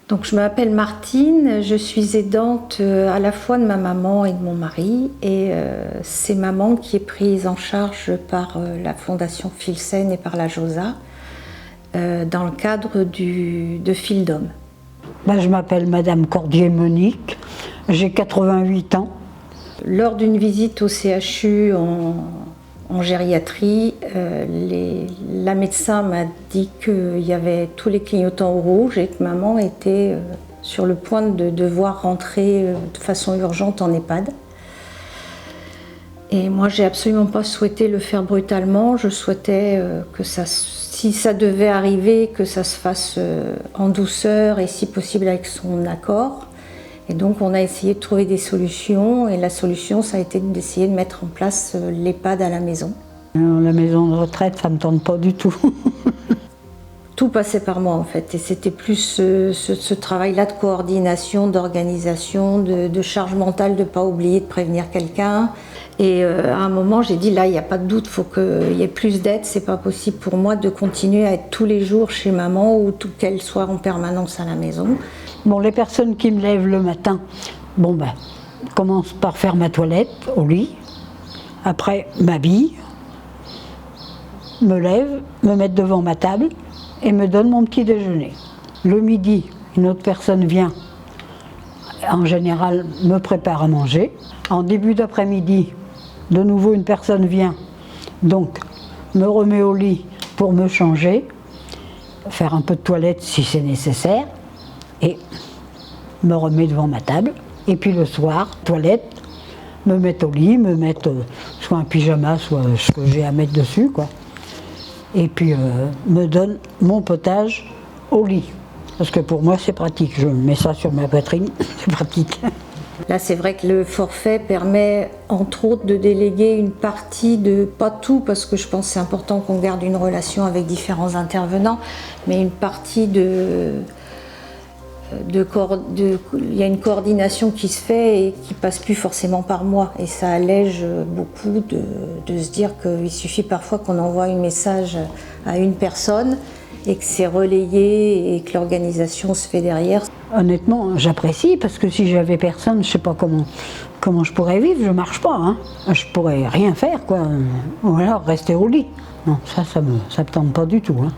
Donc je m'appelle Martine, je suis aidante à la fois de ma maman et de mon mari, et c'est maman qui est prise en charge par la Fondation Filsen et par la JOSA dans le cadre de Fil d'Homme. Je m'appelle Madame Cordier-Monique, j'ai 88 ans. Lors d'une visite au CHU en gériatrie, la médecin m'a dit qu'il y avait tous les clignotants au rouge et que maman était sur le point de devoir rentrer de façon urgente en EHPAD. Et moi, j'ai absolument pas souhaité le faire brutalement. Je souhaitais que si ça devait arriver, que ça se fasse en douceur et si possible avec son accord. Et donc on a essayé de trouver des solutions, et la solution ça a été d'essayer de mettre en place l'EHPAD à la maison. La maison de retraite, ça ne me tente pas du tout. Tout passait par moi en fait, et c'était plus ce travail-là de coordination, d'organisation, de charge mentale, de ne pas oublier de prévenir quelqu'un. Et à un moment j'ai dit là il n'y a pas de doute, il faut qu'il y ait plus d'aide, c'est pas possible pour moi de continuer à être tous les jours chez maman ou qu'elle soit en permanence à la maison. Bon, les personnes qui me lèvent le matin, commencent par faire ma toilette au lit, après m'habille, me lève, me mettent devant ma table et me donne mon petit déjeuner. Le midi, une autre personne vient, en général me prépare à manger. En début d'après-midi, de nouveau une personne vient, donc me remet au lit pour me changer, faire un peu de toilette si c'est nécessaire, et me remet devant ma table. Et puis le soir, toilette, me mettre au lit, me mettre soit un pyjama, soit ce que j'ai à mettre dessus, quoi. Et puis me donne mon potage au lit. Parce que pour moi c'est pratique, je mets ça sur ma poitrine, c'est pratique. Là c'est vrai que le forfait permet entre autres de déléguer une partie pas tout, parce que je pense que c'est important qu'on garde une relation avec différents intervenants, mais une partie il y a une coordination qui se fait et qui passe plus forcément par moi, et ça allège beaucoup de se dire qu'il suffit parfois qu'on envoie un message à une personne et que c'est relayé et que l'organisation se fait derrière. Honnêtement, j'apprécie, parce que si j'avais personne, je sais pas comment je pourrais vivre, je marche pas, hein. Je pourrais rien faire, quoi, ou alors rester au lit. Non, ça me tente pas du tout, hein.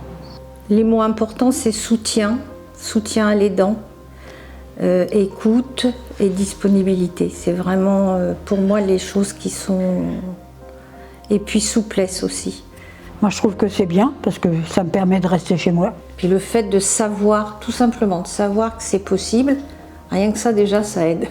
Les mots importants, c'est soutien à l'aidant, écoute et disponibilité. C'est vraiment pour moi les choses qui sont... Et puis souplesse aussi. Moi je trouve que c'est bien, parce que ça me permet de rester chez moi. Puis le fait de savoir, tout simplement, de savoir que c'est possible, rien que ça déjà ça aide.